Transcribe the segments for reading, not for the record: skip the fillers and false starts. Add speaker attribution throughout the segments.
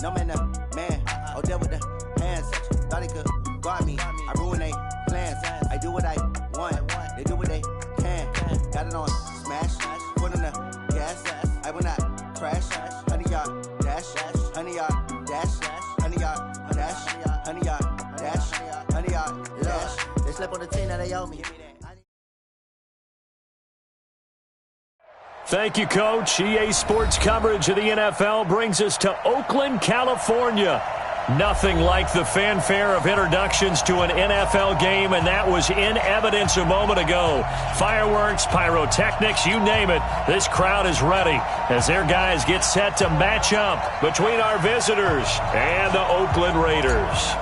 Speaker 1: No man, man. Oh, there with the hands. Thought he could guard me. I ruin they plans. I do what I want. They do what they can. Got it on smash. Put on the gas. I will not crash. 100 yard dash. 100 yard dash. 100 yard dash. 100 yard dash. 100 yard dash. They slept on the team that they owe me.
Speaker 2: Thank you, Coach. EA Sports coverage of the NFL brings us to Oakland, California. Nothing like the fanfare of introductions to an NFL game, and that was in evidence a moment ago. Fireworks, pyrotechnics, you name it. This crowd is ready as their guys get set to match up between our visitors and the Oakland Raiders.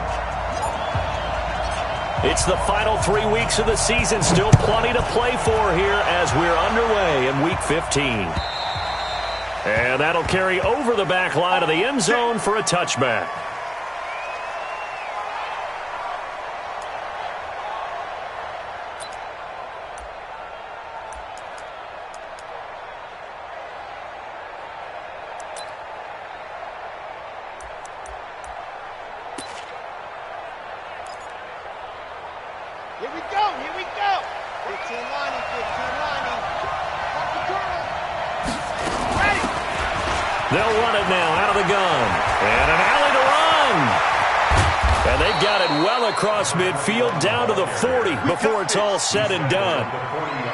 Speaker 2: It's the final 3 weeks of the season. Still plenty to play for here as we're underway in Week 15. And that'll carry over the back line of the end zone for a touchback. They'll run it now out of the gun. And an alley to run. And they've got it well across midfield down to the 40 before it's all said and done.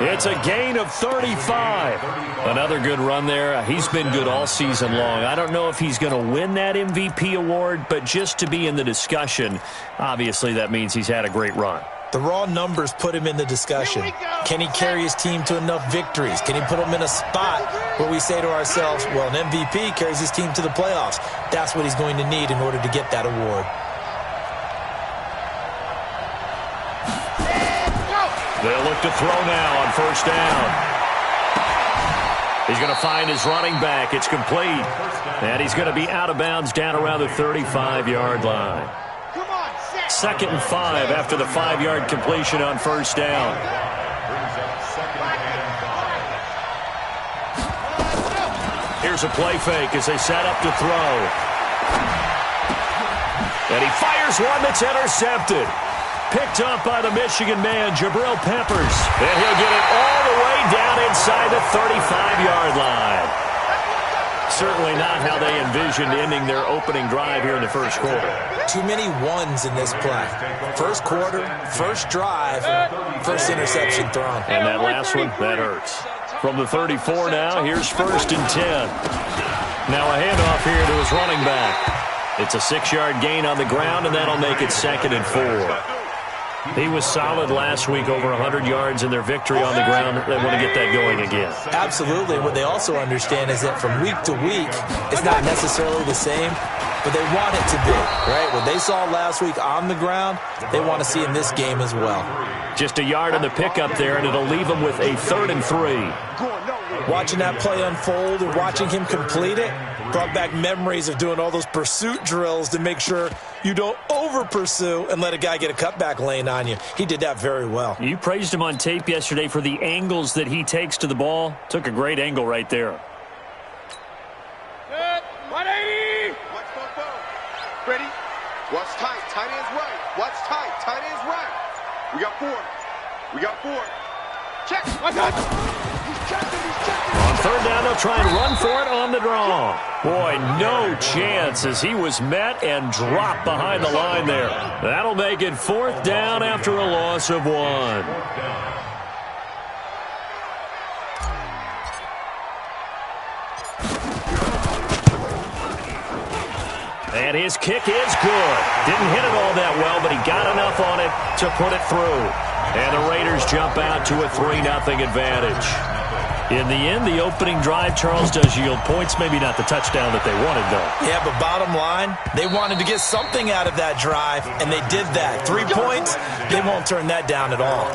Speaker 2: It's a gain of 35. Another good run there. He's been good all season long. I don't know if he's going to win that MVP award, but just to be in the discussion, obviously that means he's had a great run.
Speaker 3: The raw numbers put him in the discussion. Can he carry his team to enough victories? Can he put them in a spot where we say to ourselves, well, an MVP carries his team to the playoffs. That's what he's going to need in order to get that award.
Speaker 2: They'll look to throw now on first down. He's going to find his running back. It's complete. And he's going to be out of bounds down around the 35-yard line. 2nd and 5 after the 5-yard completion on first down. Here's a play fake as they set up to throw. And he fires one that's intercepted. Picked up by the Michigan man, Jabril Peppers. And he'll get it all the way down inside the 35-yard line. Certainly not how they envisioned ending their opening drive here in the first quarter.
Speaker 3: Too many ones in this play. First quarter, first drive, first interception thrown.
Speaker 2: And that last one, that hurts. From the 34 now, here's 1st and 10. Now a handoff here to his running back. It's a 6-yard gain on the ground, and that'll make it 2nd and 4. He was solid last week, over 100 yards in their victory on the ground. They want to get that going again.
Speaker 3: Absolutely. What they also understand is that from week to week, it's not necessarily the same, but they want it to be, right? What they saw last week on the ground, they want to see in this game as well.
Speaker 2: Just a yard in the pickup there, and it'll leave them with a 3rd and 3.
Speaker 3: Watching that play unfold and watching him complete it brought back memories of doing all those pursuit drills to make sure you don't over-pursue and let a guy get a cutback lane on you. He did that very well.
Speaker 2: You praised him on tape yesterday for the angles that he takes to the ball. Took a great angle right there.
Speaker 4: Good. 180. Watch both. Ready? Watch tight. Tight end's right. Watch tight. Tight end's right. We got 4. Check. Watch out. He's checking.
Speaker 2: On 3rd down, they'll try and run for it on the draw. Boy, no chance as he was met and dropped behind the line there. That'll make it 4th down after a loss of 1. And his kick is good. Didn't hit it all that well, but he got enough on it to put it through. And the Raiders jump out to a 3-0 advantage. In the end, the opening drive, Charles, does yield points. Maybe not the touchdown that they wanted, though.
Speaker 3: Yeah, but bottom line, they wanted to get something out of that drive, and they did that. 3 points, they won't turn that down at all.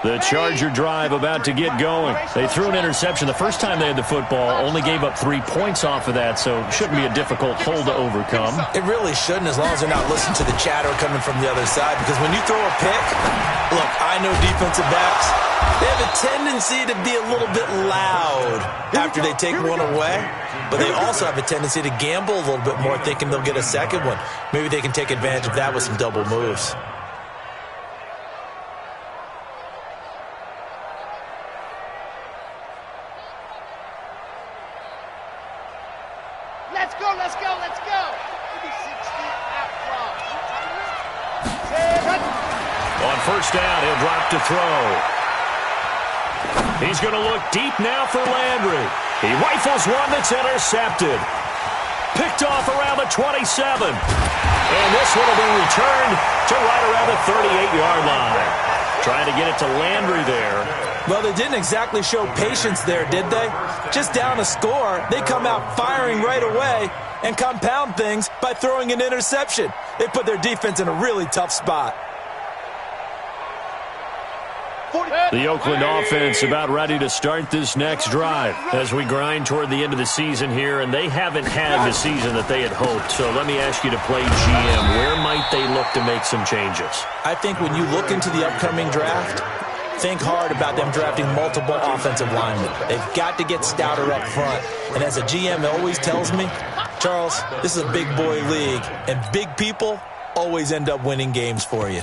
Speaker 2: The Charger drive about to get going. They threw an interception the first time they had the football, only gave up 3 points off of that, so shouldn't be a difficult hole to overcome.
Speaker 3: It really shouldn't, as long as they're not listening to the chatter coming from the other side, because when you throw a pick, look, I know defensive backs, they have a tendency to be a little bit loud after they take one away, but they also have a tendency to gamble a little bit more, thinking they'll get a second one. Maybe they can take advantage of that with some double moves.
Speaker 5: Let's go, let's go, let's go. Maybe 60 out front.
Speaker 2: On first down, he'll drop to throw. He's going to look deep now for Landry. He rifles one that's intercepted. Picked off around the 27. And this one will be returned to right around the 38-yard line. Trying to get it to Landry there.
Speaker 3: Well, they didn't exactly show patience there, did they? Just down a score, they come out firing right away and compound things by throwing an interception. They put their defense in a really tough spot.
Speaker 2: The Oakland offense about ready to start this next drive as we grind toward the end of the season here, and they haven't had the season that they had hoped. So let me ask you to play GM. Where might they look to make some changes?
Speaker 3: I think when you look into the upcoming draft, think hard about them drafting multiple offensive linemen. They've got to get stouter up front. And as a GM always tells me, Charles, this is a big boy league, and big people always end up winning games for you.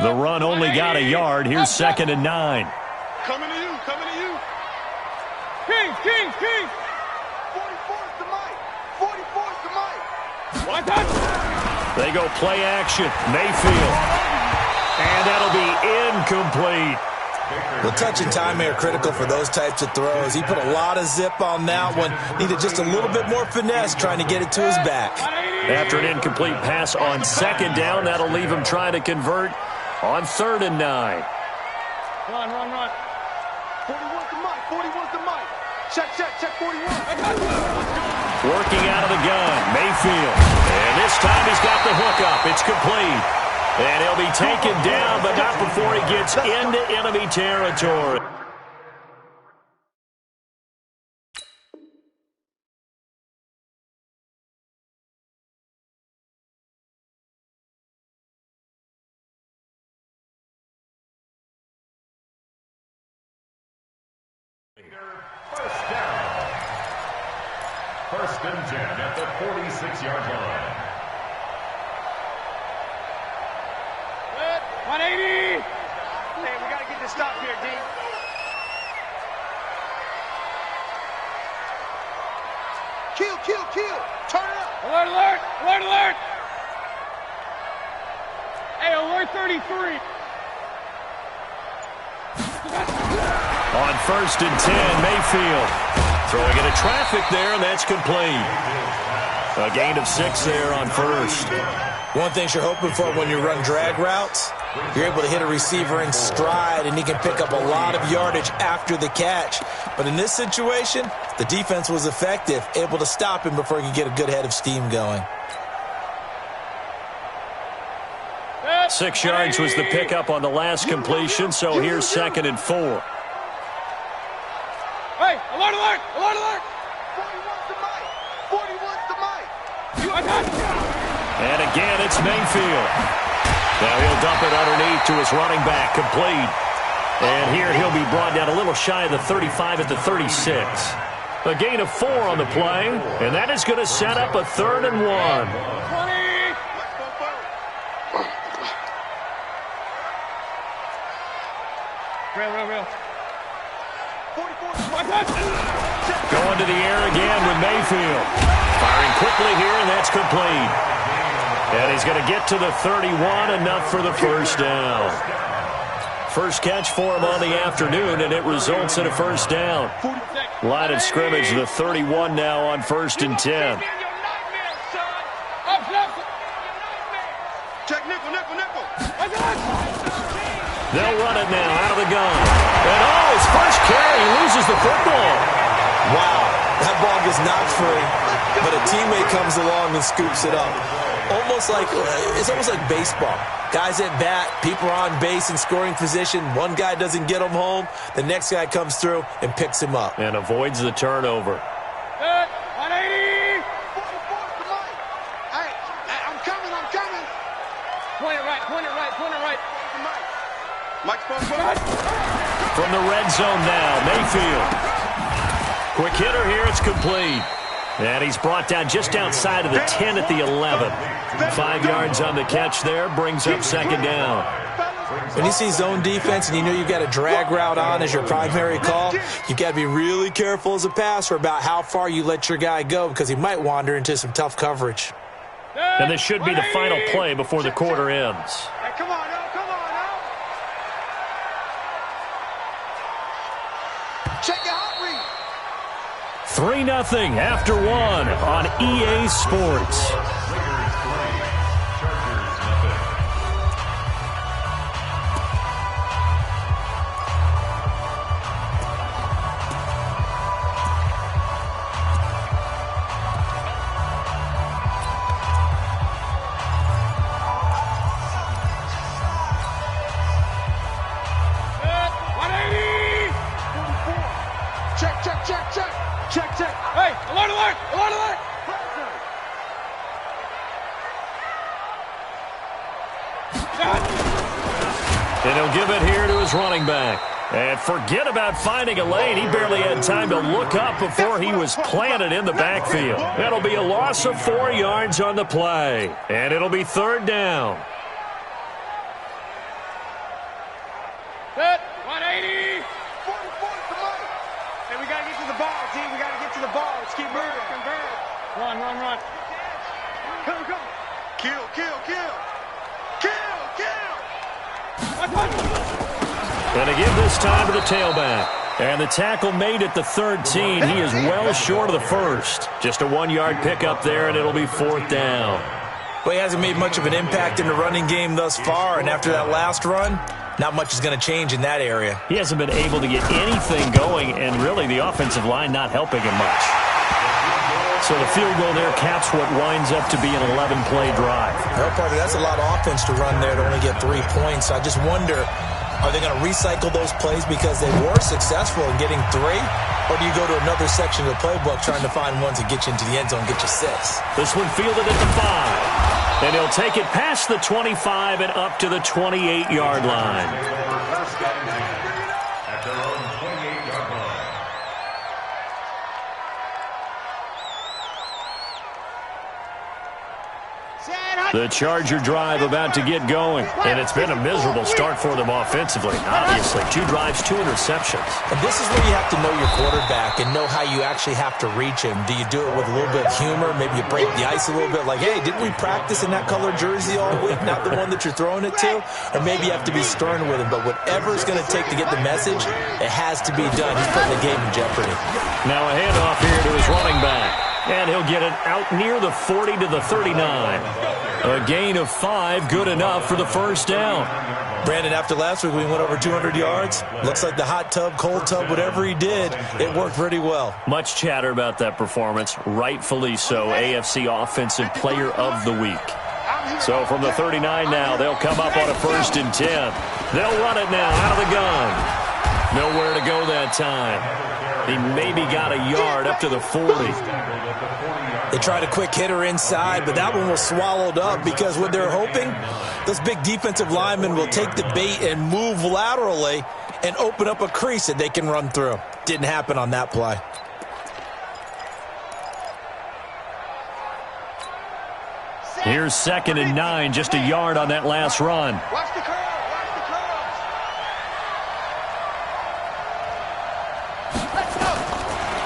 Speaker 2: The run only got a yard. Here's 2nd and 9.
Speaker 4: Coming to you, coming to you.
Speaker 5: Kings, Kings, Kings.
Speaker 4: 44's the mic. 44's the mic.
Speaker 5: One touch.
Speaker 2: They go play action. Mayfield. And that'll be incomplete.
Speaker 3: Well, touch and time are critical for those types of throws. He put a lot of zip on that one. Needed just a little bit more finesse trying to get it to his back.
Speaker 2: After an incomplete pass on 2nd down, that'll leave him trying to convert on 3rd and 9.
Speaker 5: Run.
Speaker 4: 41's the mic. 41's the mic. Check, 41.
Speaker 2: Working out of the gun, Mayfield. And this time he's got the hook up. It's complete. And he'll be taken down, but not before he gets into enemy territory.
Speaker 6: First down. 1st and 10 at the 46-yard line.
Speaker 5: 180.
Speaker 4: Hey, we got to get this stop here, D. Kill. Turn it up.
Speaker 5: Alert. Hey, alert 33.
Speaker 2: On 1st and 10, Mayfield throwing into traffic there, and that's complete. A gain of 6 there on 1st.
Speaker 3: One thing you're hoping for when you run drag routes, you're able to hit a receiver in stride, and he can pick up a lot of yardage after the catch. But in this situation, the defense was effective, able to stop him before he could get a good head of steam going.
Speaker 2: 6 yards was the pickup on the last completion, so here's 2nd and 4.
Speaker 5: Hey, alert.
Speaker 4: 41's the mic. 41's the mic.
Speaker 2: And again, it's Mayfield. Now he'll dump it underneath to his running back, complete. And here he'll be brought down a little shy of the 35 at the 36. A gain of 4 on the play, and that is going to set up a 3rd and 1.
Speaker 5: 20. Real.
Speaker 4: 44's
Speaker 5: One touch.
Speaker 2: Going to the air again with Mayfield. Firing quickly here, and that's complete. And he's going to get to the 31, enough for the 1st down. First catch for him on the afternoon, and it results in a 1st down. Line of scrimmage, the 31 now on 1st and 10.
Speaker 4: Check nickel.
Speaker 2: They'll run it now out of the gun. And his first carry, he loses the football.
Speaker 3: Wow, that ball gets He's not free, but a teammate comes along and scoops it up. It's almost like baseball. Guys at bat, people are on base in scoring position. One guy doesn't get him home. The next guy comes through and picks him up.
Speaker 2: And avoids the turnover.
Speaker 5: 180!
Speaker 4: I'm coming.
Speaker 5: Point it right.
Speaker 4: Mike's phone.
Speaker 2: From the red zone now, Mayfield. Quick hitter here, it's complete. And he's brought down just outside of the 10 at the 11. 5 yards on the catch there, brings up second down.
Speaker 3: When you see zone defense and you know you've got a drag route on as your primary call, you've got to be really careful as a passer about how far you let your guy go because he might wander into some tough coverage.
Speaker 2: And this should be the final play before the quarter ends.
Speaker 4: Hey, come on now.
Speaker 2: 3-0 after 1 on EA Sports.
Speaker 5: Check. Hey, alert!
Speaker 2: And he'll give it here to his running back. And forget about finding a lane. He barely had time to look up before he was planted in the backfield. That'll be a loss of 4 yards on the play. And it'll be third down.
Speaker 5: Set, 180!
Speaker 4: Hey, we got to get to the ball, G. We got to get to the ball. Let's keep moving.
Speaker 5: Run.
Speaker 4: Come. Kill.
Speaker 2: Going to give this time to the tailback. And the tackle made at the 13. He is well short of the first. Just a 1-yard pickup there, and it'll be fourth down.
Speaker 3: Well, he hasn't made much of an impact in the running game thus far, and after that last run, not much is going to change in that area.
Speaker 2: He hasn't been able to get anything going, and really the offensive line not helping him much. So the field goal there caps what winds up to be an 11-play drive.
Speaker 3: Well, Parker, that's a lot of offense to run there to only get 3 points. I just wonder, are they going to recycle those plays because they were successful in getting 3? Or do you go to another section of the playbook trying to find ones that get you into the end zone and get you 6?
Speaker 2: This one fielded at the 5. And he'll take it past the 25 and up to the 28-yard line.
Speaker 6: At their own 28-yard line.
Speaker 2: The Charger drive about to get going. And it's been a miserable start for them offensively. Obviously, 2 drives, 2 interceptions.
Speaker 3: And this is where you have to know your quarterback and know how you actually have to reach him. Do you do it with a little bit of humor? Maybe you break the ice a little bit like, hey, didn't we practice in that colored jersey all week? Not the one that you're throwing it to? Or maybe you have to be stern with him. But whatever it's going to take to get the message, it has to be done. He's putting the game in jeopardy.
Speaker 2: Now a handoff here to his running back. And he'll get it out near the 40 to the 39. A gain of 5, good enough for the first down.
Speaker 3: Brandon, after last week, we went over 200 yards. Looks like the hot tub, cold tub, whatever he did, it worked pretty well.
Speaker 2: Much chatter about that performance, rightfully so. AFC Offensive Player of the Week. So from the 39 now, they'll come up on a 1st and 10. They'll run it now out of the gun. Nowhere to go that time. He maybe got a yard up to the 40.
Speaker 3: They tried a quick hitter inside, but that one was swallowed up because what they're hoping, those big defensive linemen will take the bait and move laterally and open up a crease that they can run through. Didn't happen on that play.
Speaker 2: Here's 2nd and 9, just a yard on that last run.
Speaker 4: Watch the curl.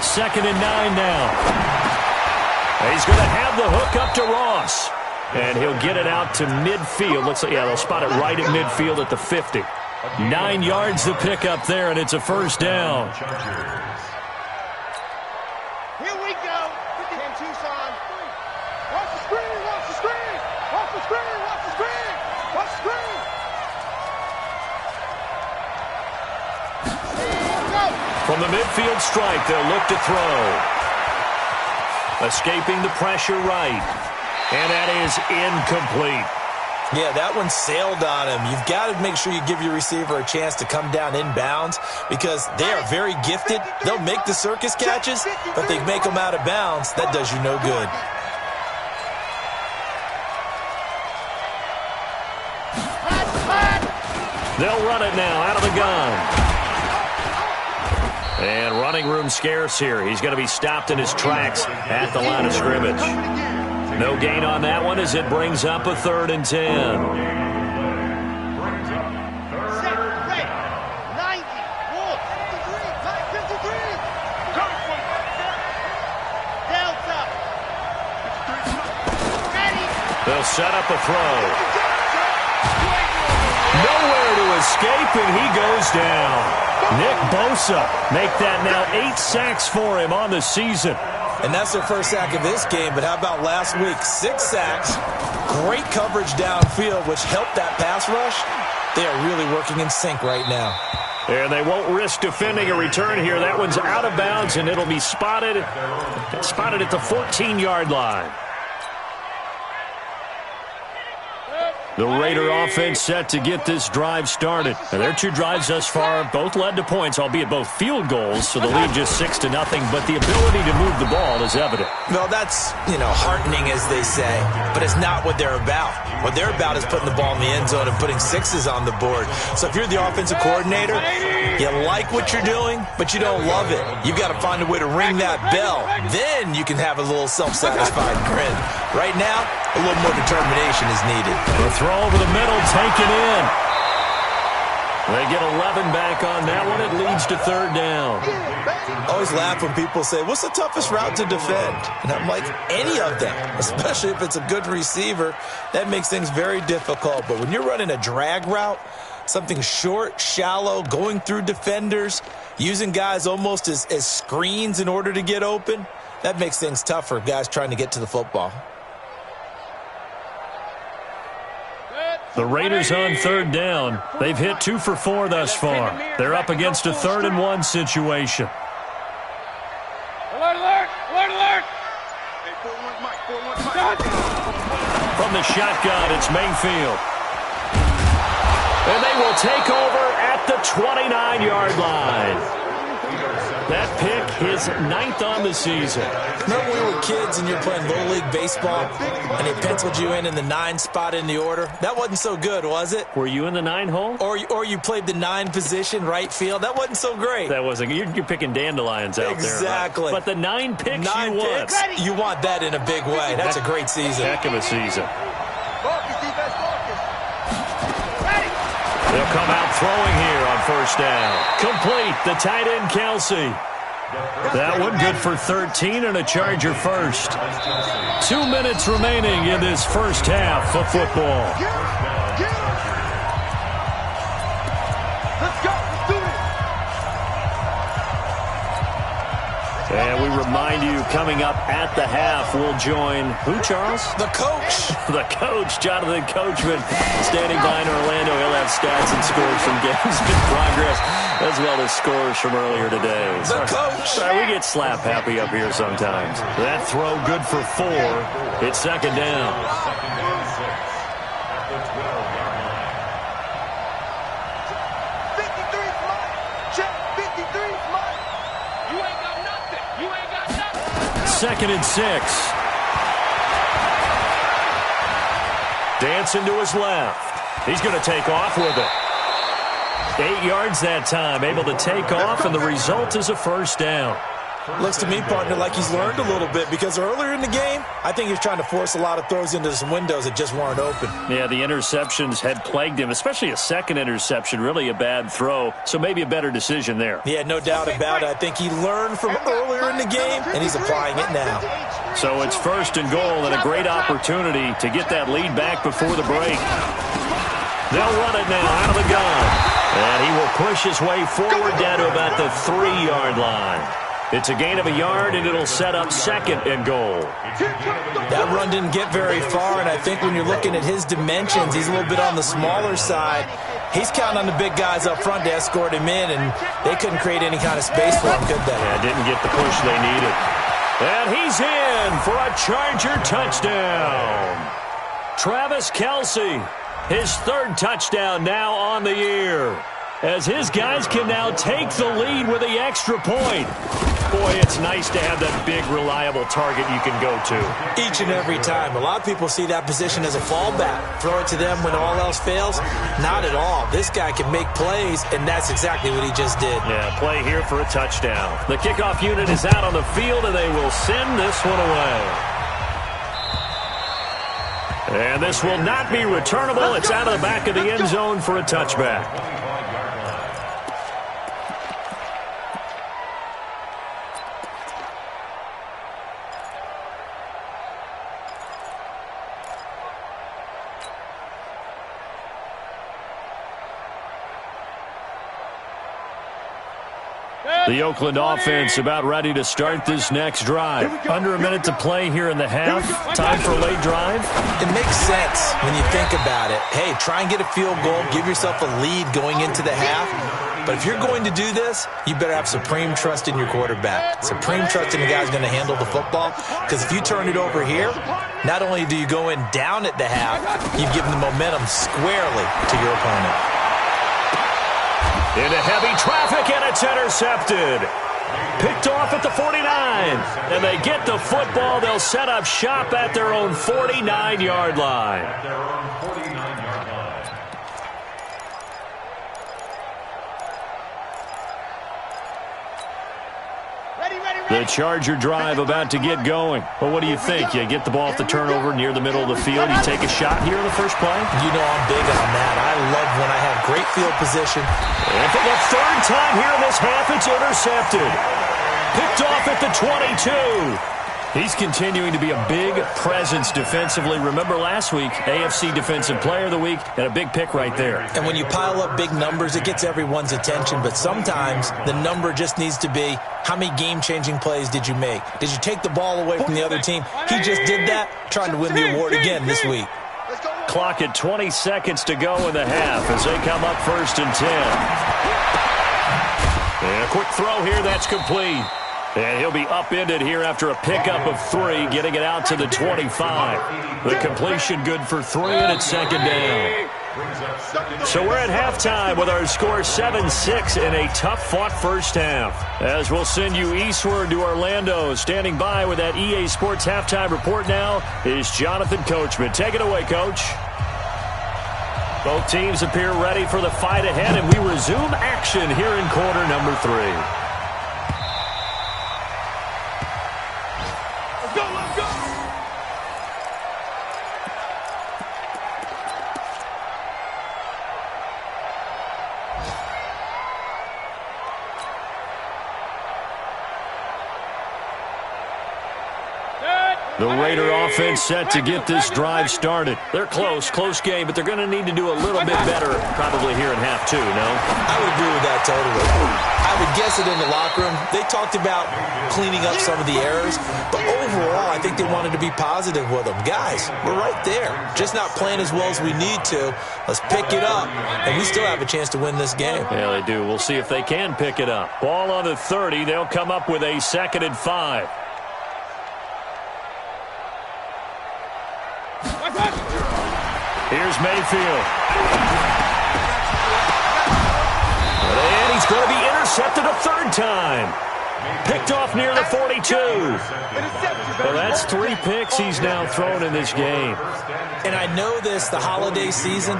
Speaker 2: 2nd and 9 now. He's going to have the hook up to Ross. And he'll get it out to midfield. Looks like, yeah, they'll spot it right at midfield at the 50. 9 yards to pick up there, and it's a first down.
Speaker 5: Here we go. Ken Tucson. Watch the screen. Watch the screen. Watch the screen. Watch the screen. Watch the screen.
Speaker 2: From the midfield stripe, they'll look to throw. Escaping the pressure right. And that is incomplete.
Speaker 3: Yeah, that one sailed on him. You've got to make sure you give your receiver a chance to come down inbounds because they are very gifted. They'll make the circus catches, but they make them out of bounds. That does you no good.
Speaker 2: They'll run it now out of the gun. And running room scarce here. He's going to be stopped in his tracks at the line of scrimmage. No gain on that one as it brings up a 3rd and 10.
Speaker 5: Set, ready, 90, Wolf, 53, Delta, ready.
Speaker 2: They'll set up a throw. Nowhere to escape, and he goes down. Nick Bosa make that now 8 sacks for him on the season.
Speaker 3: And that's their first sack of this game, but how about last week? 6 sacks, great coverage downfield, which helped that pass rush. They are really working in sync right now.
Speaker 2: And they won't risk defending a return here. That one's out of bounds, and it'll be spotted at the 14-yard line. The Raider offense set to get this drive started. And their 2 drives thus far both led to points, albeit both field goals, so the lead just 6-0, but the ability to move the ball is evident.
Speaker 3: Well, that's, heartening, as they say, but it's not what they're about. What they're about is putting the ball in the end zone and putting 6s on the board. So if you're the offensive coordinator, you like what you're doing, but you don't love it. You've got to find a way to ring that bell. Then you can have a little self-satisfied grin. Right now, a little more determination is needed.
Speaker 2: The throw over the middle, taken in. They get 11 back on that one. It leads to 3rd down.
Speaker 3: Always laugh when people say, what's the toughest route to defend? And I'm like, any of them, especially if it's a good receiver. That makes things very difficult. But when you're running a drag route, something short, shallow, going through defenders, using guys almost as screens in order to get open, that makes things tough for guys trying to get to the football.
Speaker 2: The Raiders on 3rd down. They've hit 2 for 4 thus far. They're up against a 3rd and 1 situation.
Speaker 5: Alert, alert, alert, alert.
Speaker 2: From the shotgun, it's Mayfield. And they will take over at the 29-yard line. That pick, his 9th on the season.
Speaker 3: Remember when we were kids and you were playing Little League Baseball and they penciled you in the 9 spot in the order? That wasn't so good, was it?
Speaker 2: Were you in the 9 hole?
Speaker 3: Or you played the 9 position, right field? That wasn't so great.
Speaker 2: That wasn't. You're picking dandelions out there.
Speaker 3: Exactly.
Speaker 2: Right? But the 9 picks you won.
Speaker 3: You want that in a big way. That's a great season.
Speaker 2: Heck of a season.
Speaker 5: Focus, defense, focus. Ready.
Speaker 2: They'll come out throwing here on 1st down. Complete. The tight end, Kelsey. That one good for 13 and a Charger first. 2 minutes remaining in this first half of football.
Speaker 5: Let's go. Let's do it.
Speaker 2: And we remind you, coming up at the half, we'll join who, Charles?
Speaker 3: The coach.
Speaker 2: The coach, Jonathan Coachman, standing by in Orlando. He'll have stats and scores from games in progress, as well as scores from earlier today.
Speaker 3: The coach.
Speaker 2: Sorry, we get slap happy up here sometimes. That throw good for 4. It's 2nd down. Second and 6. Dancing to his left. He's going to take off with it. 8 yards that time, able to take off, and the result is a 1st down.
Speaker 3: Looks to me, partner, like he's learned a little bit because earlier in the game, I think he was trying to force a lot of throws into some windows that just weren't open.
Speaker 2: Yeah, the interceptions had plagued him, especially a second interception, really a bad throw, so maybe a better decision there.
Speaker 3: Yeah, no doubt about it. I think he learned from earlier in the game, and he's applying it now.
Speaker 2: So it's 1st and goal and a great opportunity to get that lead back before the break. They'll run it now out of the gun. And he will push his way forward down to about the 3-yard line. It's a gain of a yard, and it'll set up 2nd and goal.
Speaker 3: That run didn't get very far, and I think when you're looking at his dimensions, he's a little bit on the smaller side. He's counting on the big guys up front to escort him in, and they couldn't create any kind of space for him, could they?
Speaker 2: Yeah, didn't get the push they needed. And he's in for a Charger touchdown. Travis Kelce, his third touchdown now on the year, as his guys can now take the lead with the extra point. Boy, it's nice to have that big, reliable target you can go to.
Speaker 3: Each and every time. A lot of people see that position as a fallback. Throw it to them when all else fails. Not at all. This guy can make plays, and that's exactly what he just did.
Speaker 2: Yeah, play here for a touchdown. The kickoff unit is out on the field, and they will send this one away. And this will not be returnable. It's out of the back of the end zone for a touchback. The Oakland offense about ready to start this next drive. Under a minute to play here in the half. Time for a late drive.
Speaker 3: It makes sense when you think about it. Hey, try and get a field goal. Give yourself a lead going into the half. But if you're going to do this, you better have supreme trust in your quarterback. Supreme trust in the guy who's going to handle the football. Because if you turn it over here, not only do you go in down at the half, you've given the momentum squarely to your opponent.
Speaker 2: Into heavy traffic, and it's intercepted. Picked off at the 49. And they get the football. They'll set up shop at their own 49-yard line. The Charger drive about to get going. Well, what do you think? You get the ball off the turnover near the middle of the field. You take a shot here in the first play?
Speaker 3: You know I'm big on that. I love when I have great field position.
Speaker 2: And for the third time here in this half, it's intercepted. Picked off at the 22. He's continuing to be a big presence defensively. Remember last week, AFC Defensive Player of the Week, and a big pick right there.
Speaker 3: And when you pile up big numbers, it gets everyone's attention. But sometimes the number just needs to be, how many game-changing plays did you make? Did you take the ball away from the other team? He just did that, trying to win the award again this week.
Speaker 2: Clock at 20 seconds to go in the half as they come up 1st and 10. And a quick throw here, that's complete. And he'll be upended here after a pickup of 3, getting it out to the 25. The completion good for 3, and it's 2nd down. So we're at halftime with our score 7-6 in a tough-fought first half. As we'll send you eastward to Orlando. Standing by with that EA Sports halftime report now is Jonathan Coachman. Take it away, Coach. Both teams appear ready for the fight ahead, and we resume action here in quarter number 3. The Raider offense set to get this drive started. They're close game, but they're going to need to do a little bit better probably here in half 2, no?
Speaker 3: I would agree with that totally. I would guess it in the locker room. They talked about cleaning up some of the errors, but overall, I think they wanted to be positive with them. Guys, we're right there. Just not playing as well as we need to. Let's pick it up, and we still have a chance to win this game.
Speaker 2: Yeah, they do. We'll see if they can pick it up. Ball on the 30. They'll come up with a 2nd and 5. Here's Mayfield. And he's going to be intercepted a 3rd time. Picked off near the 42. Well, that's 3 picks he's now thrown in this game.
Speaker 3: And I know this, the holiday season,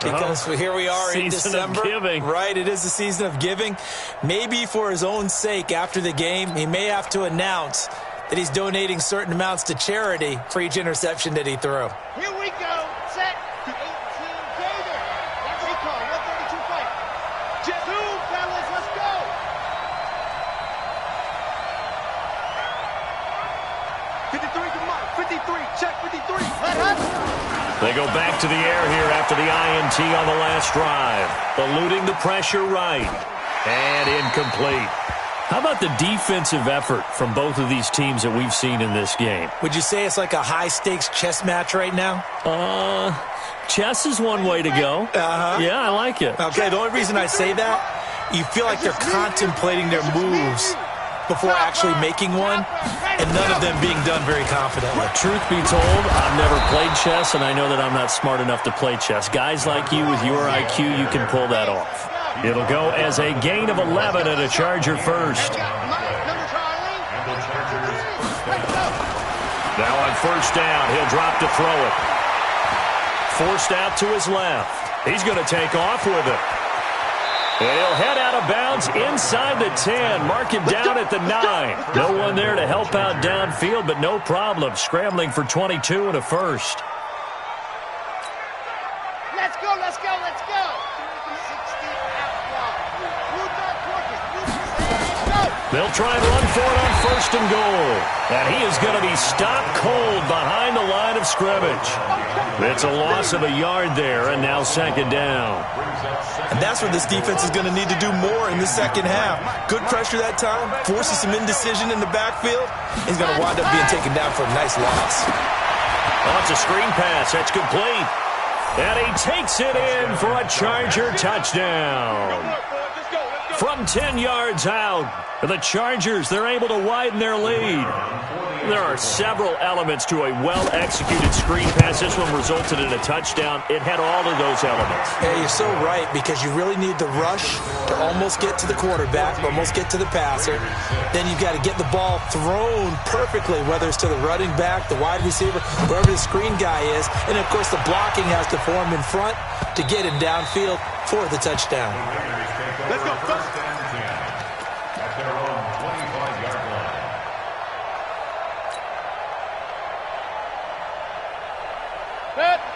Speaker 3: because here we are in December.
Speaker 2: Season of giving.
Speaker 3: Right, it is the season of giving. Maybe for his own sake, after the game, he may have to announce that he's donating certain amounts to charity for each interception that he threw.
Speaker 5: Here we go. Set. 18 Gator. That's a call. 132 fight. Just zoom, fellas. Let's go. Come on. 53. Check 53.
Speaker 2: They go back to the air here after the INT on the last drive. Eluding the pressure right. And incomplete. How about the defensive effort from both of these teams that we've seen in this game?
Speaker 3: Would you say it's like a high-stakes chess match right now?
Speaker 2: Chess is one way to go. Yeah, I like it.
Speaker 3: Okay, the only reason I say that, you feel like they're contemplating their moves before actually making one, and none of them being done very confidently.
Speaker 2: Truth be told, I've never played chess, and I know that I'm not smart enough to play chess. Guys like you with your IQ, you can pull that off. It'll go as a gain of 11 and a Charger first. Now on first down, he'll drop to throw it. Forced out to his left. He's going to take off with it. And he'll head out of bounds inside the 10. Mark him down at the 9. No one there to help out downfield, but no problem. Scrambling for 22 and a first.
Speaker 5: Let's go, let's go, let's go. 60 out wide.
Speaker 2: They'll try and run for it on first and goal. And he is going to be stopped cold behind the line of scrimmage. It's a loss of a yard there, and now second down.
Speaker 3: And that's what this defense is going to need to do more in the second half. Good pressure that time, forces some indecision in the backfield. He's going to wind up being taken down for a nice loss.
Speaker 2: Oh, it's a screen pass. That's complete. And he takes it in for a Charger touchdown. From 10 yards out, the Chargers, they're able to widen their lead. There are several elements to a well-executed screen pass. This one resulted in a touchdown. It had all of those elements.
Speaker 3: Yeah, you're so right, because you really need the rush to almost get to the quarterback, almost get to the passer. Then you've got to get the ball thrown perfectly, whether it's to the running back, the wide receiver, wherever the screen guy is. And, of course, the blocking has to form in front to get him downfield for the touchdown.
Speaker 4: Let's go.
Speaker 6: At their own 25-yard line.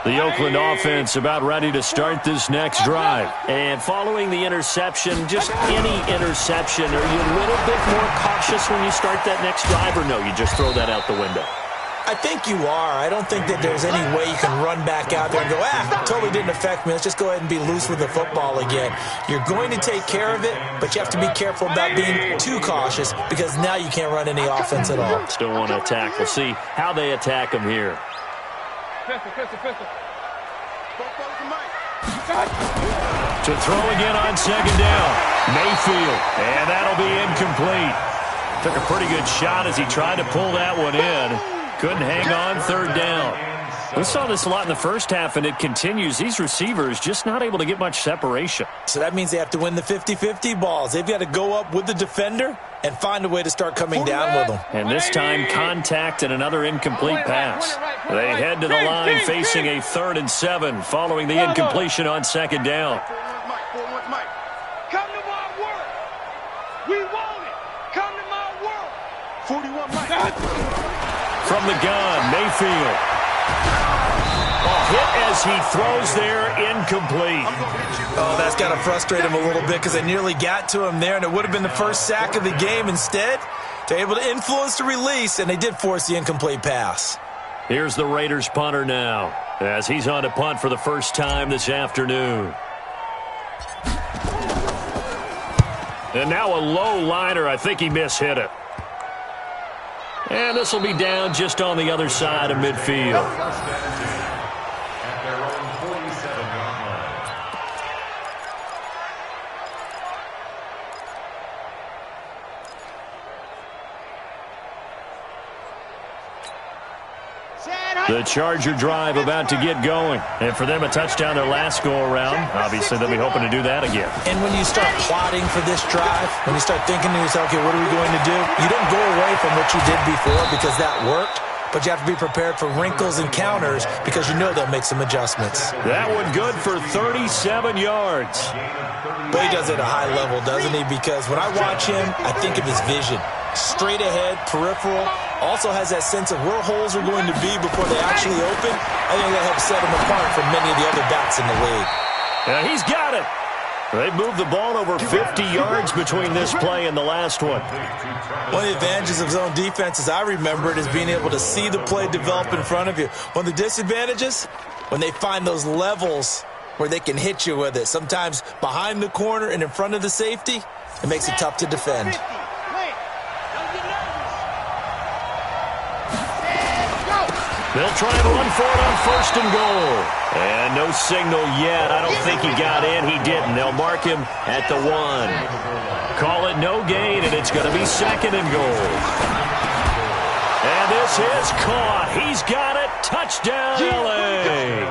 Speaker 2: The Oakland offense about ready to start this next drive. And following the interception, just any interception, are you a little bit more cautious when you start that next drive, or no, you just throw that out the window?
Speaker 3: I think you are. I don't think that there's any way you can run back out there and go, totally didn't affect me. Let's just go ahead and be loose with the football again. You're going to take care of it, but you have to be careful about being too cautious, because now you can't run any offense at all.
Speaker 2: Still want to attack. We'll see how they attack him here.
Speaker 5: Pistol.
Speaker 2: To throw again on second down. Mayfield, and that'll be incomplete. Took a pretty good shot as he tried to pull that one in. Couldn't hang on third down. We saw this a lot in the first half, and it continues. These receivers just not able to get much separation.
Speaker 3: So that means they have to win the 50-50 balls. They've got to go up with the defender and find a way to start coming down with them.
Speaker 2: And this time, contact and another incomplete pass. They head to the line facing a 3rd and 7 following the incompletion on second down.
Speaker 5: Come to my work. We want it. Come to my work.
Speaker 4: 41 Mike.
Speaker 2: From the gun, Mayfield. Hit as he throws there, incomplete.
Speaker 3: Oh, that's got to frustrate him a little bit, because they nearly got to him there, and it would have been the first sack of the game. Instead, they're able to influence the release, and they did force the incomplete pass.
Speaker 2: Here's the Raiders punter now, as he's on to punt for the first time this afternoon. And now a low liner. I think he mishit it. And this will be down just on the other side of midfield.
Speaker 6: At their own 47-yard line.
Speaker 2: The Charger drive about to get going. And for them, a touchdown their last go-around. Obviously, they'll be hoping to do that again.
Speaker 3: And when you start plotting for this drive, when you start thinking to yourself, okay, what are we going to do? You don't go away from what you did before, because that worked. But you have to be prepared for wrinkles and counters, because you know they'll make some adjustments.
Speaker 2: That one good for 37 yards.
Speaker 3: But he does it at a high level, doesn't he? Because when I watch him, I think of his vision. Straight ahead, peripheral. Also has that sense of where holes are going to be before they actually open. I think that helps set him apart from many of the other backs in the league.
Speaker 2: Yeah, he's got it. They moved the ball over 50 yards between this play and the last one.
Speaker 3: One of the advantages of zone defense, as I remember it, is being able to see the play develop in front of you. One of the disadvantages, when they find those levels where they can hit you with it, sometimes behind the corner and in front of the safety, it makes it tough to defend.
Speaker 2: They'll try and run for it on first and goal. And no signal yet. I don't think he got in. He didn't. They'll mark him at the 1. Call it no gain and it's going to be 2nd and goal. And this is caught. He's got it. Touchdown, L.A.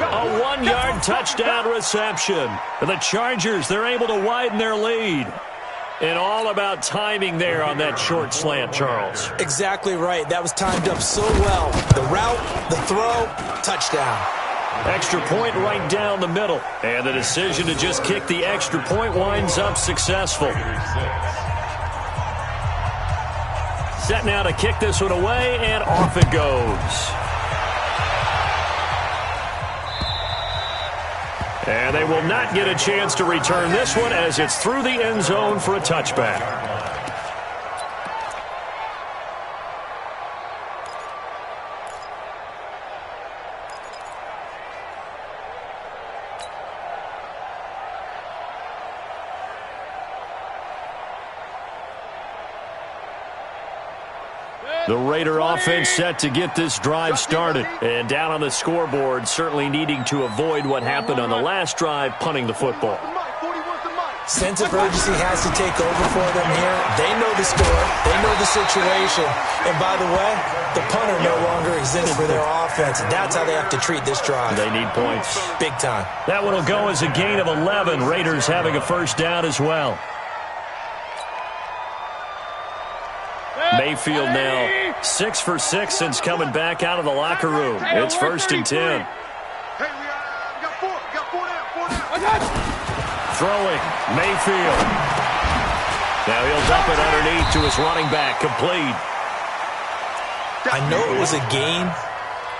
Speaker 2: A 1-yard touchdown reception. And the Chargers, they're able to widen their lead. And all about timing there on that short slant, Charles.
Speaker 3: Exactly right. That was timed up so well. The route, the throw, touchdown.
Speaker 2: Extra point right down the middle. And the decision to just kick the extra point winds up successful. Set now to kick this one away, and off it goes. And they will not get a chance to return this one as it's through the end zone for a touchback. The Raider offense set to get this drive started. And down on the scoreboard, certainly needing to avoid what happened on the last drive, punting the football.
Speaker 3: Sense of urgency has to take over for them here. They know the score. They know the situation. And by the way, the punter no longer exists for their offense. That's how they have to treat this drive.
Speaker 2: They need points.
Speaker 3: Big time.
Speaker 2: That one will go as a gain of 11. Raiders having a first down as well. Mayfield now 6 for 6 since coming back out of the locker room. It's 1st and 10.
Speaker 4: Hey, we got 4. We got 4 down.
Speaker 2: Throwing, Mayfield. Now he'll dump it underneath to his running back, complete.
Speaker 3: I know it was a gain,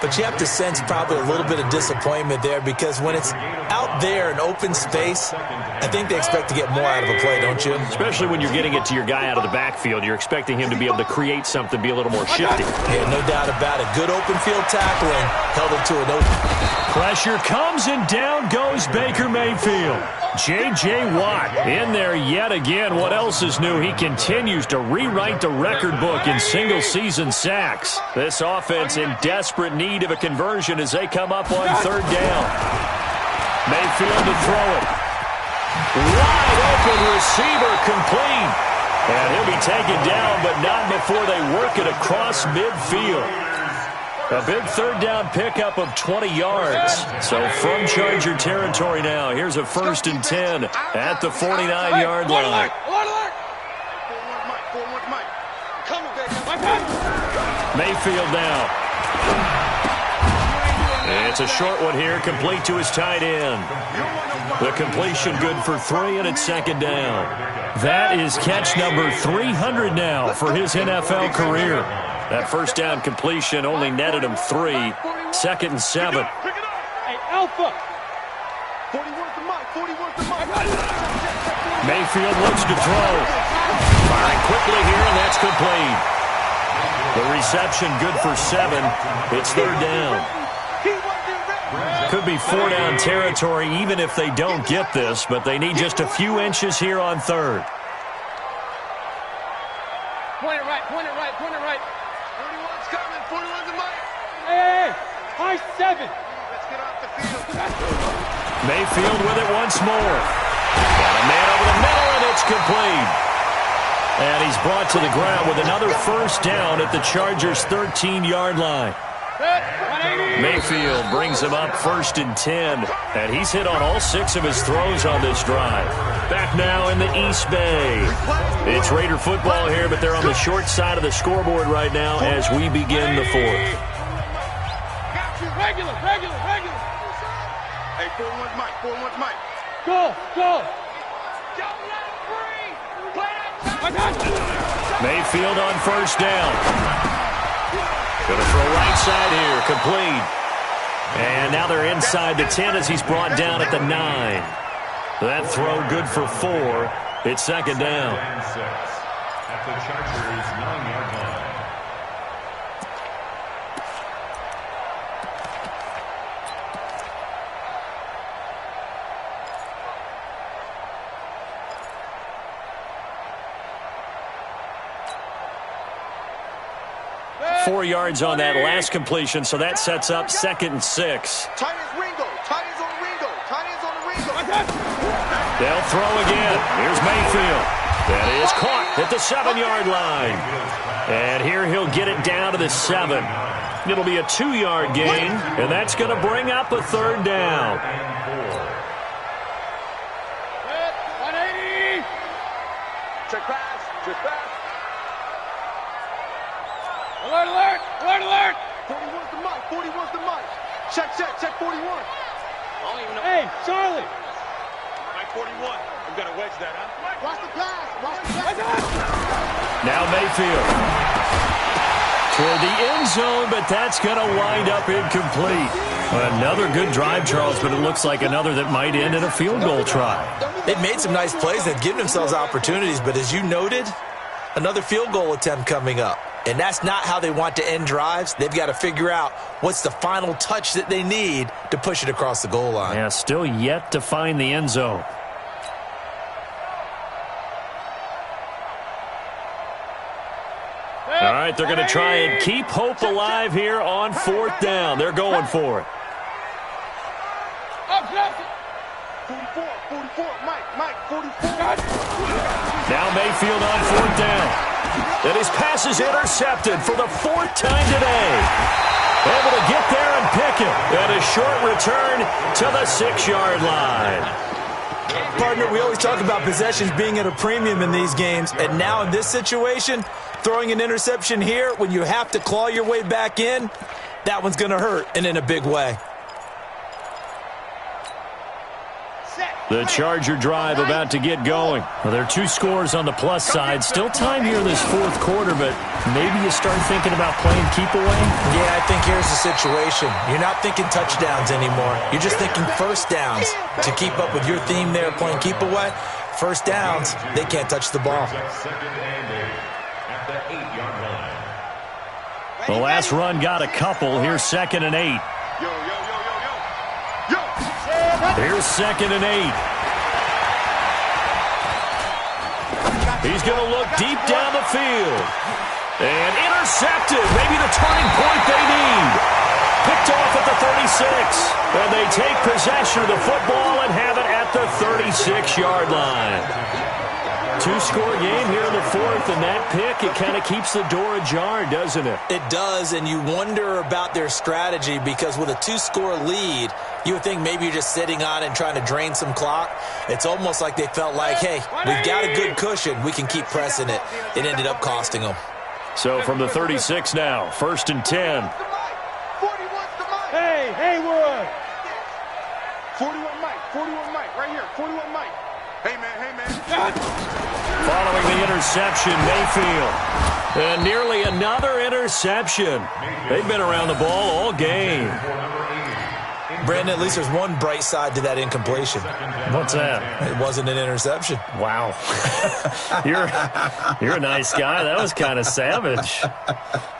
Speaker 3: but you have to sense probably a little bit of disappointment there because when it's out there in open space, I think they expect to get more out of a play, don't you?
Speaker 2: Especially when you're getting it to your guy out of the backfield. You're expecting him to be able to create something, be a little more shifty.
Speaker 3: Yeah, no doubt about it. Good open field tackling. Held it to an open.
Speaker 2: Pressure comes and down goes Baker Mayfield. J.J. Watt in there yet again. What else is new? He continues to rewrite the record book in single-season sacks. This offense in desperate need of a conversion as they come up on 3rd down. Mayfield to throw it. Wide open receiver, complete. And he'll be taken down, but not before they work it across midfield. A big 3rd down pickup of 20 yards. So from Charger territory now, here's a 1st and 10 at the 49-yard line. Mayfield now. It's a short one here, complete to his tight end. The completion good for 3, and it's 2nd down. That is catch number 300 now for his NFL career. That 1st down completion only netted him 3. 2nd and 7.
Speaker 5: Hey, Alpha. 41 to Mike. 41 to Mike.
Speaker 2: Mayfield looks to throw. Firing quickly here, and that's complete. The reception good for 7. It's 3rd down. Could be 4-down territory even if they don't get this, but they need just a few inches here on 3rd.
Speaker 5: Point it right, point it right, point it right. 41's coming, 41's a Mike. Hey, high 7. Let's get off the field.
Speaker 2: Mayfield with it once more. Got a man over the middle, and it's complete. And he's brought to the ground with another 1st down at the Chargers' 13-yard line. Mayfield brings him up 1st and 10, and he's hit on all 6 of his throws on this drive. Back now in the East Bay. It's Raider football here, but they're on the short side of the scoreboard right now as we begin the 4th.
Speaker 5: Got you, regular.
Speaker 4: Hey, 41's Mike, 41's Mike.
Speaker 5: Go. Don't let him breathe. Play that.
Speaker 2: Mayfield on 1st down. Going to throw right side here, complete. And now they're inside the 10 as he's brought down at the 9. That throw good for 4. It's 2nd down.
Speaker 6: At the Chargers' 9-yard line.
Speaker 2: Four yards on that last completion, so that sets up 2nd and 6.
Speaker 4: Tight ends Ringo. Tight ends on the Ringo. Tight ends on the Ringo.
Speaker 2: They'll throw again. Here's Mayfield. That is caught at the 7-yard line. And here he'll get it down to the 7. It'll be a 2-yard gain, and that's going to bring up a third down.
Speaker 5: 180.
Speaker 4: Check pass. Check pass.
Speaker 5: Alert, alert, alert, alert.
Speaker 4: 41's the mic. 41's the mic. Check, check, check 41.
Speaker 5: I don't even know. Hey, Charlie.
Speaker 4: Mike 41. We got to wedge that, huh?
Speaker 5: Watch the pass. Watch the pass.
Speaker 2: Now Mayfield toward the end zone, but that's going to wind up incomplete. Another good drive, Charles, but it looks like another that might end in a field goal try.
Speaker 3: They've made some nice plays. They've given themselves opportunities, but as you noted, another field goal attempt coming up. And that's not how they want to end drives. They've got to figure out what's the final touch that they need to push it across the goal line.
Speaker 2: Yeah, still yet to find the end zone. All right, they're going to try and keep hope alive here on 4th down. They're going for it.
Speaker 4: 44, 44. Mike, 44.
Speaker 2: Now Mayfield on 4th down. And his pass is intercepted for the 4th time today. Able to get there and pick it. And a short return to the 6-yard line.
Speaker 3: Partner, we always talk about possessions being at a premium in these games. And now in this situation, throwing an interception here when you have to claw your way back in, that one's going to hurt, and in a big way.
Speaker 2: The Charger drive about to get going. Well, there are 2 scores on the plus side. Still time here in this 4th quarter, but maybe you start thinking about playing keep away?
Speaker 3: Yeah, I think here's the situation. You're not thinking touchdowns anymore. You're just thinking first downs. To keep up with your theme there, playing keep away, first downs, they can't touch the ball.
Speaker 2: The last run got a couple. Here's 2nd and 8. Here's 2nd and 8. He's going to look deep down the field. And intercepted. Maybe the turning point they need. Picked off at the 36. And they take possession of the football and have it at the 36-yard line. 2-score game here in the 4th, and that pick, it kind of keeps the door ajar, doesn't it?
Speaker 3: It does, and you wonder about their strategy because with a 2-score lead, you would think maybe you're just sitting on and trying to drain some clock. It's almost like they felt like, hey, we've got a good cushion. We can keep pressing it. It ended up costing them.
Speaker 2: So from the 36 now, 1st and 10.
Speaker 5: Hey, Haywood.
Speaker 4: 41 Mike, right here, 41 Mike. Hey, man.
Speaker 2: Following the interception, Mayfield. And nearly another interception. They've been around the ball all game.
Speaker 3: Brandon, at least there's one bright side to that incompletion.
Speaker 2: What's that?
Speaker 3: It wasn't an interception.
Speaker 2: Wow. You're a nice guy. That was kind of savage.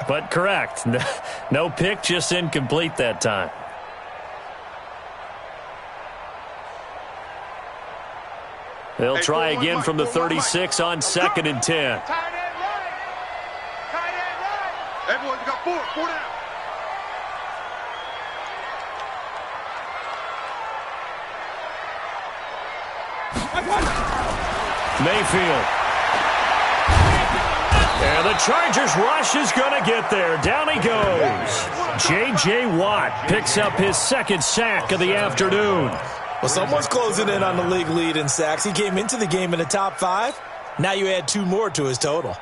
Speaker 2: But correct. No pick, just incomplete that time. They'll try again from the 36 on 2nd and 10.
Speaker 4: Tight end right. Everyone, you got 4 down.
Speaker 2: Mayfield. And the Chargers rush is going to get there. Down he goes. J.J. Watt picks up his 2nd sack of the afternoon.
Speaker 3: Well, someone's closing in on the league lead in sacks. He came into the game in the top 5. Now you add 2 more to his total.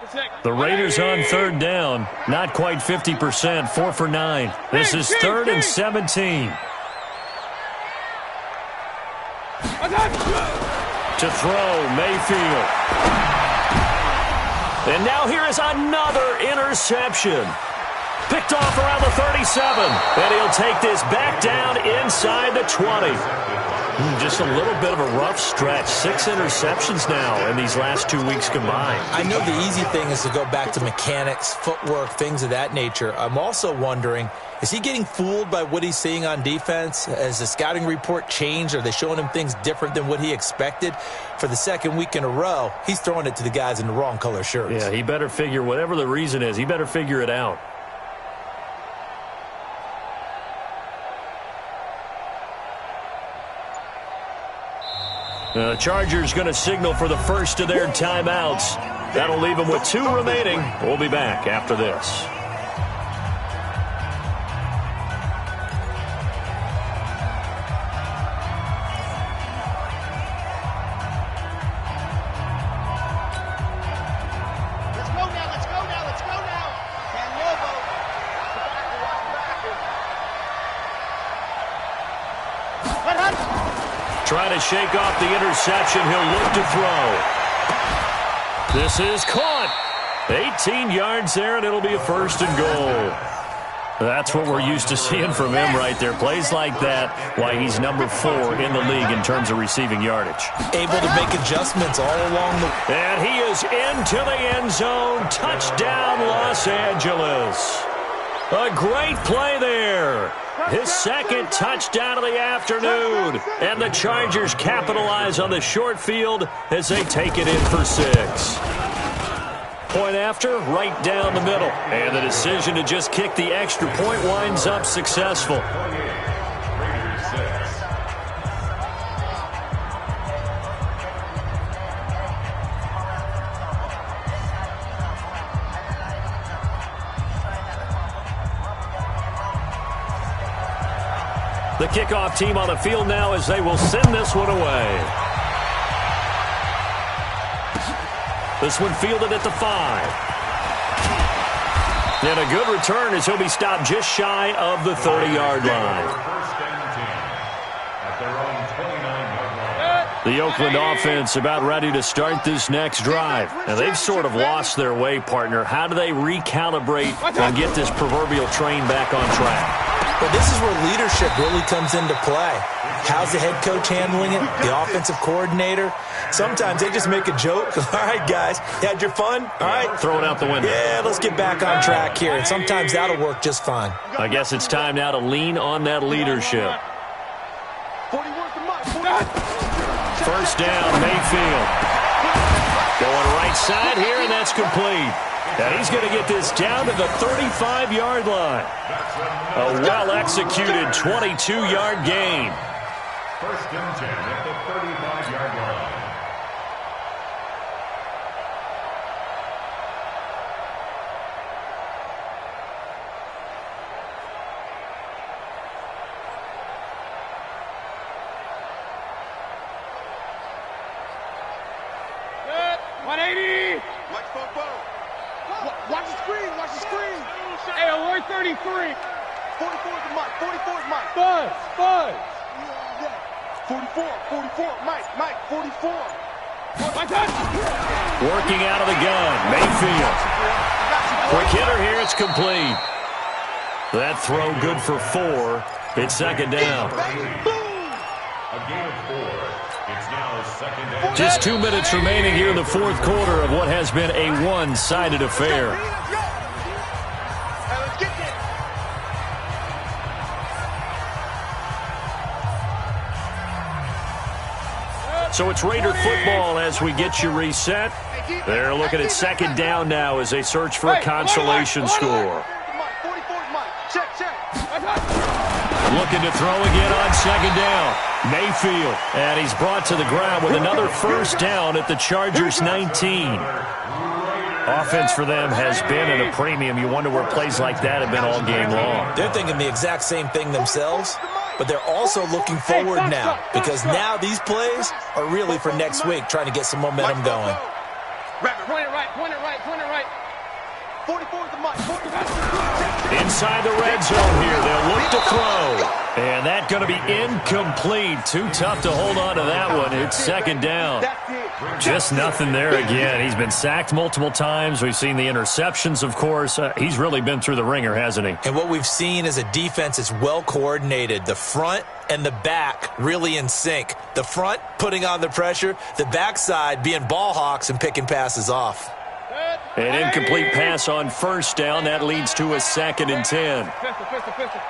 Speaker 2: The Raiders on 3rd down. Not quite 50%. 4 for 9. This is 3rd and 17. To throw, Mayfield. And now here is another interception. Picked off around the 37. And he'll take this back down inside the 20. Just a little bit of a rough stretch. 6 interceptions now in these last 2 weeks combined.
Speaker 3: I know the easy thing is to go back to mechanics, footwork, things of that nature. I'm also wondering, is he getting fooled by what he's seeing on defense? Has the scouting report changed? Are they showing him things different than what he expected? For the 2nd week in a row, he's throwing it to the guys in the wrong color shirts.
Speaker 2: Yeah, he better figure, whatever the reason is, he better figure it out. The Chargers going to signal for the first of their timeouts. That'll leave them with 2 remaining. We'll be back after this. Trying to shake off the interception. He'll look to throw. This is caught. 18 yards there, and it'll be a 1st and goal. That's what we're used to seeing from him right there. Plays like that, why he's number 4 in the league in terms of receiving yardage.
Speaker 3: Able to make adjustments all along the...
Speaker 2: And he is into the end zone. Touchdown, Los Angeles. A great play there. His 2nd touchdown of the afternoon. And the Chargers capitalize on the short field as they take it in for 6. Point after, right down the middle. And the decision to just kick the extra point winds up successful. The kickoff team on the field now as they will send this one away. This one fielded at the 5. And a good return as he'll be stopped just shy of the 30-yard line. The Oakland offense about ready to start this next drive. And they've sort of lost their way, partner. How do they recalibrate and get this proverbial train back on track?
Speaker 3: But this is where leadership really comes into play. How's the head coach handling it? The offensive coordinator? Sometimes they just make a joke. All right, guys, you had your fun? All right.
Speaker 2: Throw it out the window.
Speaker 3: Yeah, let's get back on track here. And sometimes that'll work just fine.
Speaker 2: I guess it's time now to lean on that leadership. 1st down, Mayfield. Going right side here, and that's complete. And he's going to get this down to the 35-yard line. A well-executed 22-yard gain.
Speaker 6: 1st and 10 at the 35-yard line.
Speaker 5: Good. 180. Watch the screen. Watch the screen. Hey, alert 33. 44 is the mic. 44 is Mike. Buzz. Yeah. 44. Mike. 44.
Speaker 2: Working out of the gun. Mayfield. Quick hitter here. It's complete. That throw good for 4. It's 2nd down.
Speaker 6: A gain of 4. It's now 2nd down.
Speaker 2: Just 2 minutes remaining here in the 4th quarter of what has been a one-sided affair. So it's Raider football as we get you reset. They're looking at 2nd down now as they search for a consolation score. Looking to throw again on 2nd down. Mayfield, and he's brought to the ground with another 1st down at the Chargers 19. Offense for them has been at a premium. You wonder where plays like that have been all game long.
Speaker 3: They're thinking the exact same thing themselves, but they're also looking forward now because now these plays are really for next week, trying to get some momentum going.
Speaker 5: Point it right. 44 is the mic.
Speaker 2: Inside the red zone here, they'll look to throw. And that's going to be incomplete. Too tough to hold on to that one. It's 2nd down. Just nothing there again. He's been sacked multiple times. We've seen the interceptions, of course. He's really been through the ringer, hasn't he?
Speaker 3: And what we've seen is a defense that's well coordinated. The front and the back really in sync. The front putting on the pressure. The backside being ball hawks and picking passes off.
Speaker 2: An incomplete pass on 1st down. That leads to a 2nd and 10.
Speaker 5: Pistol.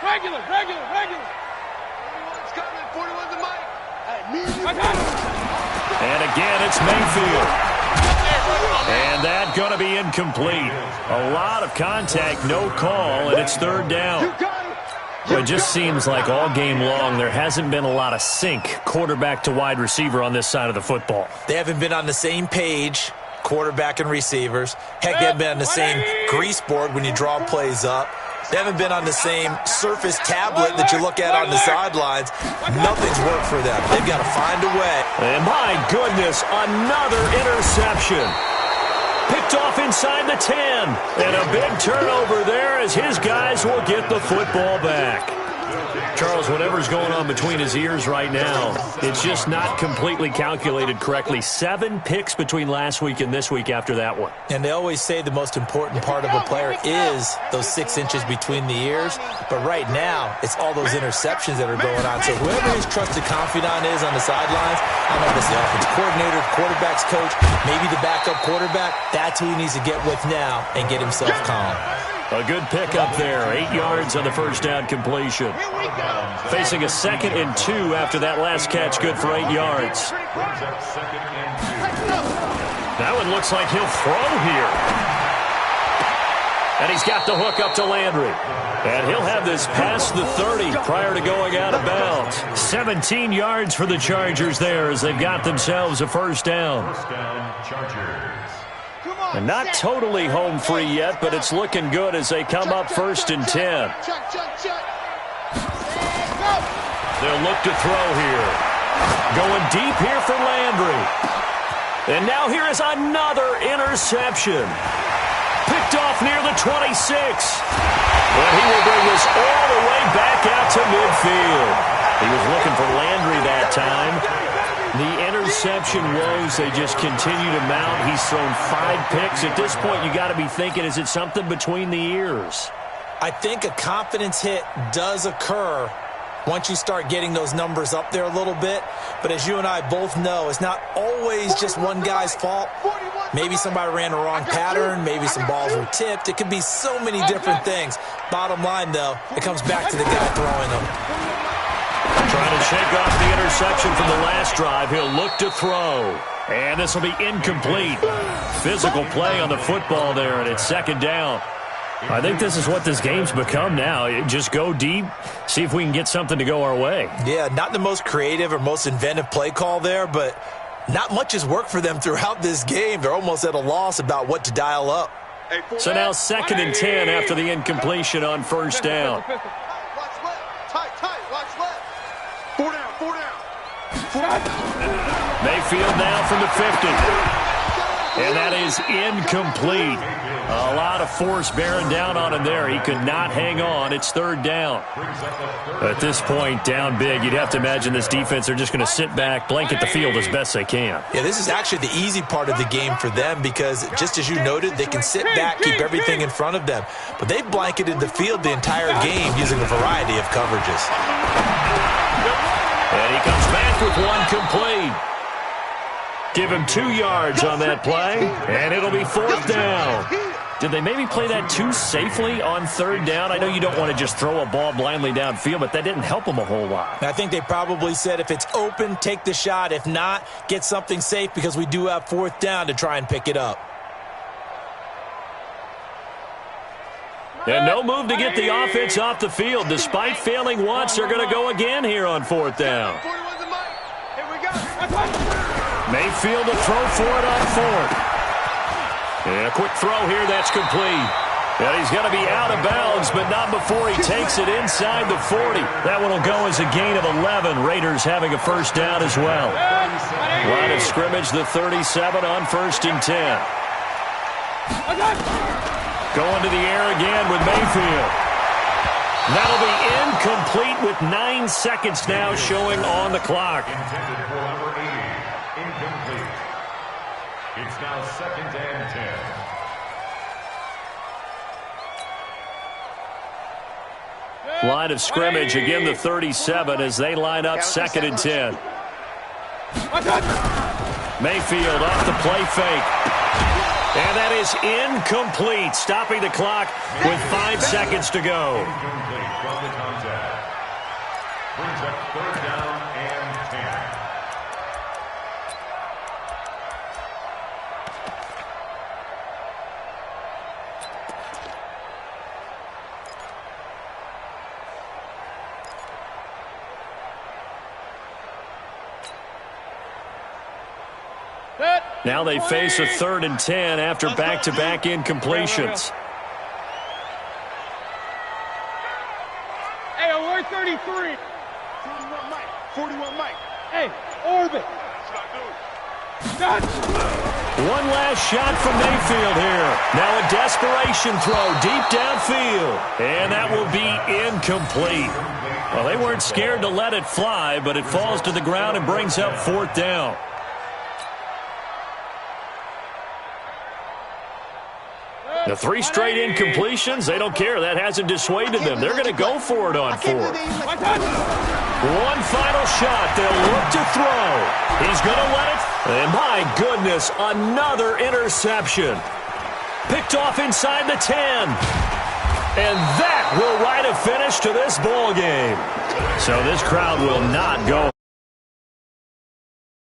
Speaker 5: Regular. 41's the mic.
Speaker 2: And again, it's Mayfield. And that's going to be incomplete. A lot of contact, no call, and it's 3rd down. It just seems like all game long there hasn't been a lot of sync quarterback to wide receiver on this side of the football.
Speaker 3: They haven't been on the same page, quarterback and receivers. Heck, they haven't been on the same grease board when you draw plays up. They haven't been on the same Surface tablet that you look at on the sidelines. Nothing's worked for them. They've got to find a way.
Speaker 2: And my goodness, another interception. Picked off inside the 10. And a big turnover there as his guys will get the football back. Charles, whatever's going on between his ears right now, it's just not completely calculated correctly. 7 picks between last week and this week after that one.
Speaker 3: And they always say the most important part of a player is those 6 inches between the ears. But right now, it's all those interceptions that are going on. So whoever his trusted confidant is on the sidelines, I don't know if it's the offensive coordinator, quarterback's coach, maybe the backup quarterback, that's who he needs to get with now and get himself calm.
Speaker 2: A good pickup there. 8 yards on the first down completion. Facing a 2nd and 2 after that last catch, good for 8 yards. That one looks like he'll throw here. And he's got the hook up to Landry. And he'll have this past the 30 prior to going out of bounds. 17 yards for the Chargers there as they've got themselves a first down.
Speaker 6: First down, Chargers.
Speaker 2: And not totally home free yet, but it's looking good as they come up 1st and 10. They'll look to throw here. Going deep here for Landry. And now here is another interception. Picked off near the 26. But he will bring us all the way back out to midfield. He was looking for Landry that time. The interception woes, they just continue to mount. He's thrown 5 picks. At this point, you got to be thinking, is it something between the ears?
Speaker 3: I think a confidence hit does occur once you start getting those numbers up there a little bit. But as you and I both know, it's not always just one guy's fault. Maybe somebody ran the wrong pattern. Maybe some balls were tipped. It could be so many different things. Bottom line, though, it comes back to the guy throwing them.
Speaker 2: Trying to shake off the interception from the last drive. He'll look to throw. And this will be incomplete. Physical play on the football there, and it's 2nd down. I think this is what this game's become now. Just go deep, see if we can get something to go our way.
Speaker 3: Yeah, not the most creative or most inventive play call there, but not much has worked for them throughout this game. They're almost at a loss about what to dial up.
Speaker 2: So now 2nd and 10 after the incompletion on 1st down. Mayfield now from the 50. And that is incomplete. A lot of force bearing down on him there. He could not hang on. It's 3rd down. At this point, down big, you'd have to imagine this defense, they're just going to sit back, blanket the field as best they can.
Speaker 3: Yeah, this is actually the easy part of the game for them because, just as you noted, they can sit back, keep everything in front of them. But they've blanketed the field the entire game using a variety of coverages.
Speaker 2: And he comes back with one complete. Give him 2 yards on that play, and it'll be 4th down. Did they maybe play that too safely on 3rd down? I know you don't want to just throw a ball blindly downfield, but that didn't help them a whole lot.
Speaker 3: I think they probably said if it's open, take the shot. If not, get something safe because we do have 4th down to try and pick it up.
Speaker 2: And no move to get the offense off the field. Despite failing once, they're going to go again here on 4th down. Mayfield to throw for it on 4th. And a quick throw here, that's complete. And he's going to be out of bounds, but not before he takes it inside the 40. That one will go as a gain of 11. Raiders having a 1st down as well. Line of scrimmage, the 37 on 1st and 10. Going to the air again with Mayfield. That'll be incomplete with 9 seconds now showing on the clock.
Speaker 6: Intended for number 80. Incomplete. It's now 2nd and 10.
Speaker 2: Line of scrimmage, again the 37 as they line up 2nd and 10. Mayfield off the play fake. And that is incomplete, stopping the clock with 5 seconds to go.
Speaker 6: Incomplete from the contact. Brings up 3rd down and 10.
Speaker 2: Now they face a 3rd and 10 after back-to-back incompletions.
Speaker 5: Hey, alert 33. 41 Mike. 41 Mike. Hey, orbit.
Speaker 2: One last shot from Mayfield here. Now a desperation throw deep downfield. And that will be incomplete. Well, they weren't scared to let it fly, but it falls to the ground and brings up 4th down. The 3 straight incompletions, they don't care. That hasn't dissuaded them. They're going to go for it on 4th. One final shot. They'll look to throw. He's going to let it. And my goodness, another interception. Picked off inside the 10. And that will write a finish to this ball game. So this crowd will not go.